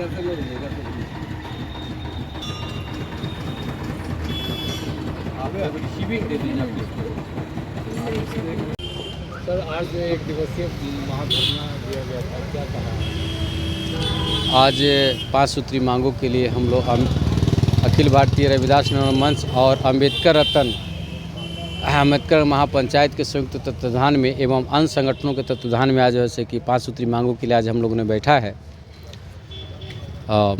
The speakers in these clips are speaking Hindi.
सर, आज एक दिवसीय महाधरना दिया गया था, क्या कहा? आज 5 सूत्री मांगों के लिए हम लोग अखिल भारतीय रविदास निर्माण मंच और अम्बेडकर महापंचायत के संयुक्त तत्वाधान में एवं अन्य संगठनों के तत्वाधान में आज जैसे कि 5 सूत्री मांगों के लिए आज हम लोगों ने बैठा है।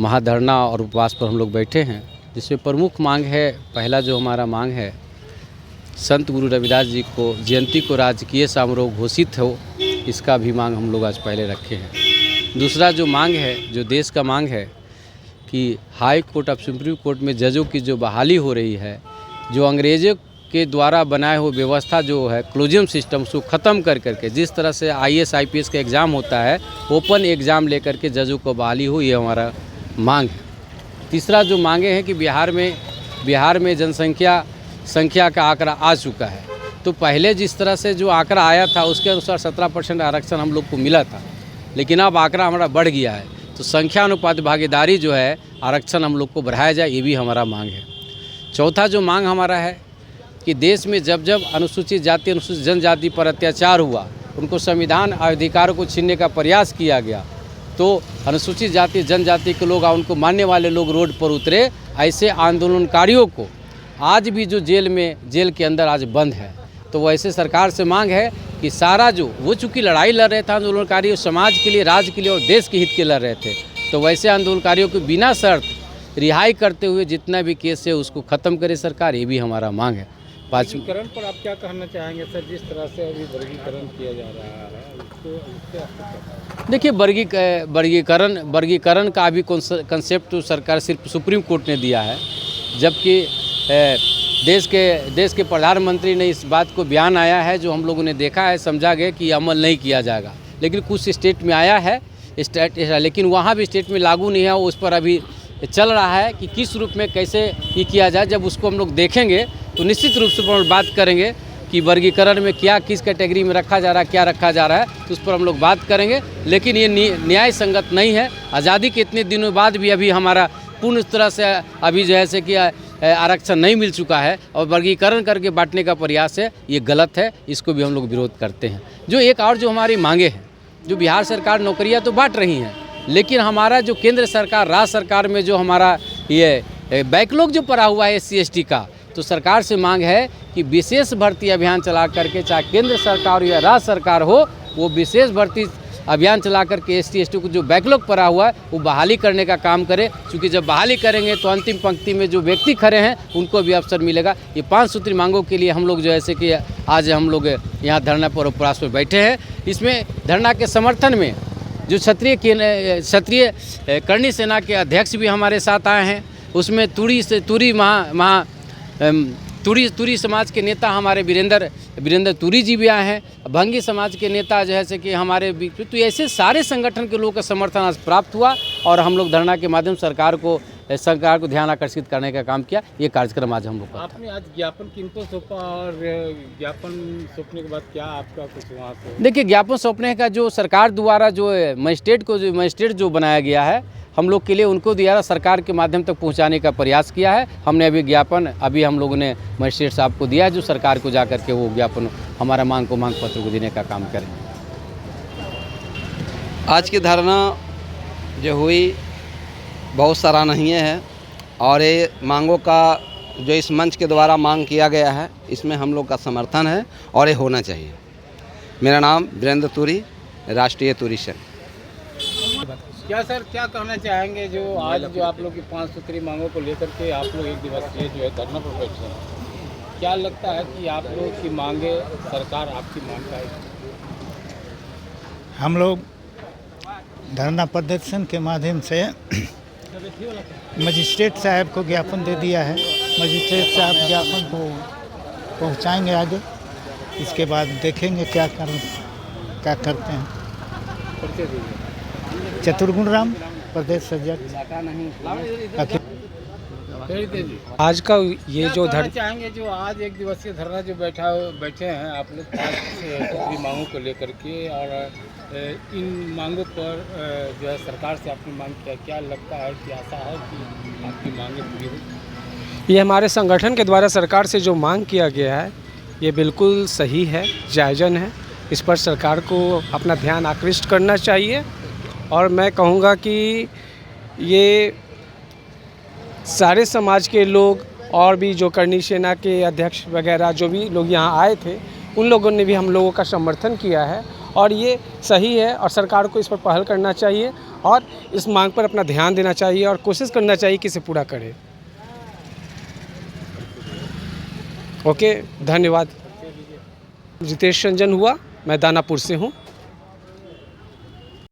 महाधरना और उपवास पर हम लोग बैठे हैं, जिसमें प्रमुख मांग है, पहला जो हमारा मांग है, संत गुरु रविदास जी को जयंती को राजकीय समारोह घोषित हो, इसका भी मांग हम लोग आज पहले रखे हैं। दूसरा जो मांग है, जो देश का मांग है कि हाई कोर्ट और सुप्रीम कोर्ट में जजों की जो बहाली हो रही है, जो अंग्रेज़ों के द्वारा बनाए हुए व्यवस्था जो है क्लोजियम सिस्टम, उसको ख़त्म कर करके जिस तरह से IAS IPS का एग्ज़ाम होता है, ओपन एग्ज़ाम लेकर के जजों को बहाली हो, ये हमारा मांग है। तीसरा जो मांगे हैं कि बिहार में जनसंख्या का आंकड़ा आ चुका है, तो पहले जिस तरह से जो आंकड़ा आया था उसके अनुसार 17% आरक्षण हम लोग को मिला था, लेकिन अब आंकड़ा हमारा बढ़ गया है, तो संख्या अनुपात भागीदारी जो है आरक्षण हम लोग को बढ़ाया जाए, ये भी हमारा मांग है। चौथा जो मांग हमारा है कि देश में जब जब अनुसूचित जाति अनुसूचित जनजाति पर अत्याचार हुआ, उनको संविधान अधिकारों को छीनने का प्रयास किया गया, तो अनुसूचित जाति जनजाति के लोग, उनको मानने वाले लोग रोड पर उतरे। ऐसे आंदोलनकारियों को आज भी जो जेल के अंदर आज बंद है, तो वैसे सरकार से मांग है कि सारा जो वो चूँकि लड़ाई लड़ रहे थे आंदोलनकारी, समाज के लिए, राज्य के लिए और देश के हित के लड़ रहे थे, तो वैसे आंदोलनकारियों को बिना शर्त रिहाई करते हुए जितना भी केस है उसको ख़त्म करे सरकार, ये भी हमारा मांग है। वर्गीकरण पर आप क्या कहना चाहेंगे सर? जिस तरह से अभी वर्गीकरण किया जा रहा है, उसको देखिए, वर्गीकरण का अभी कंसेप्ट तो सरकार सिर्फ सुप्रीम कोर्ट ने दिया है, जबकि देश के प्रधानमंत्री ने इस बात को बयान आया है, जो हम लोगों ने देखा है, समझा गया कि अमल नहीं किया जाएगा, लेकिन कुछ स्टेट में आया है, लेकिन वहाँ भी स्टेट में लागू नहीं है। उस पर अभी चल रहा है कि किस रूप में कैसे ये किया जाए। जब उसको हम लोग देखेंगे तो निश्चित रूप से हम बात करेंगे कि वर्गीकरण में क्या, किस कैटेगरी में रखा जा रहा है, क्या रखा जा रहा है, तो उस पर हम लोग बात करेंगे। लेकिन ये न्याय संगत नहीं है। आज़ादी के इतने दिनों बाद भी अभी हमारा पूर्ण तरह से अभी जो है कि आरक्षण नहीं मिल चुका है और वर्गीकरण करके बांटने का प्रयास है, ये गलत है, इसको भी हम लोग विरोध करते हैं। जो एक और जो हमारी मांगे हैं, जो बिहार सरकार नौकरियां तो बांट रही हैं, लेकिन हमारा जो केंद्र सरकार, राज्य सरकार में जो हमारा ये बैकलॉग जो पड़ा हुआ है SC ST का, तो सरकार से मांग है कि विशेष भर्ती अभियान चला करके, चाहे केंद्र सरकार या राज्य सरकार हो, वो विशेष भर्ती अभियान चला करके SC ST को जो बैकलॉग पड़ा हुआ है वो बहाली करने का काम करे, क्योंकि जब बहाली करेंगे तो अंतिम पंक्ति में जो व्यक्ति खड़े हैं उनको भी अवसर मिलेगा। ये 5 सूत्री मांगों के लिए हम लोग जो है कि आज हम लोग यहाँ धरना पर उपवास पर बैठे हैं। इसमें धरना के समर्थन में जो क्षत्रिय करणी सेना के अध्यक्ष भी हमारे साथ आए हैं, उसमें तुरी समाज के नेता हमारे वीरेंद्र तुरी जी भी आए हैं, भंगी समाज के नेता जैसे कि हमारे बीच, तो ऐसे सारे संगठन के लोगों का समर्थन आज प्राप्त हुआ और हम लोग धरना के माध्यम सरकार को ध्यान आकर्षित करने का काम किया। ये कार्यक्रम आज हम लोग का। आपने आज ज्ञापन किनको सौंपा और ज्ञापन सौंपने के बाद क्या आपका कुछ वहाँ से? देखिए, ज्ञापन सौंपने का जो सरकार द्वारा जो मजिस्ट्रेट जो बनाया गया है, हम लोग के लिए उनको द्वारा सरकार के माध्यम तक पहुंचाने का प्रयास किया है। हमने अभी ज्ञापन हम लोगों ने मजिस्ट्रेट साहब को दिया है, जो सरकार को जा करके वो ज्ञापन हमारा मांग पत्र को देने का काम करें। आज की धरना जो हुई बहुत सराहनीय है और ये मांगों का जो इस मंच के द्वारा मांग किया गया है, इसमें हम लोग का समर्थन है और ये होना चाहिए। मेरा नाम वीरेंद्र तुरी, राष्ट्रीय तुरी संघ। क्या सर, क्या कहना चाहेंगे जो आज जो आप लोग की 5 सूत्री मांगों को लेकर के आप लोग एक दिवसीय जो है धरना पर बैठे हैं, क्या लगता है कि आप लोग की मांगे सरकार आपकी मांग का है? हम लोग धरना प्रदर्शन के माध्यम से मजिस्ट्रेट साहब को ज्ञापन दे दिया है। मजिस्ट्रेट साहब ज्ञापन को पहुंचाएंगे आगे, इसके बाद देखेंगे क्या करते हैं। चतुर्गुण राम, प्रदेश अध्यक्ष। खरीदते जी। आज का ये क्या जो कहना चाहेंगे जो आज एक दिवसीय धरना जो बैठे हैं आप लोग 5 सूत्री मांगों को लेकर के, और इन मांगों पर जो है सरकार से आपने मांग किया, क्या लगता है कि आशा है कि आपकी मांगें पूरी हो? ये हमारे संगठन के द्वारा सरकार से जो मांग किया गया है ये बिल्कुल सही है, जायज़न है। इस पर सरकार को अपना ध्यान आकृष्ट करना चाहिए और मैं कहूँगा कि ये सारे समाज के लोग और भी जो करनी सेना के अध्यक्ष वगैरह जो भी लोग यहाँ आए थे उन लोगों ने भी हम लोगों का समर्थन किया है और ये सही है और सरकार को इस पर पहल करना चाहिए और इस मांग पर अपना ध्यान देना चाहिए और कोशिश करना चाहिए कि इसे पूरा करे। ओके, धन्यवाद। जितेश रंजन हुआ, मैं दानापुर से हूँ।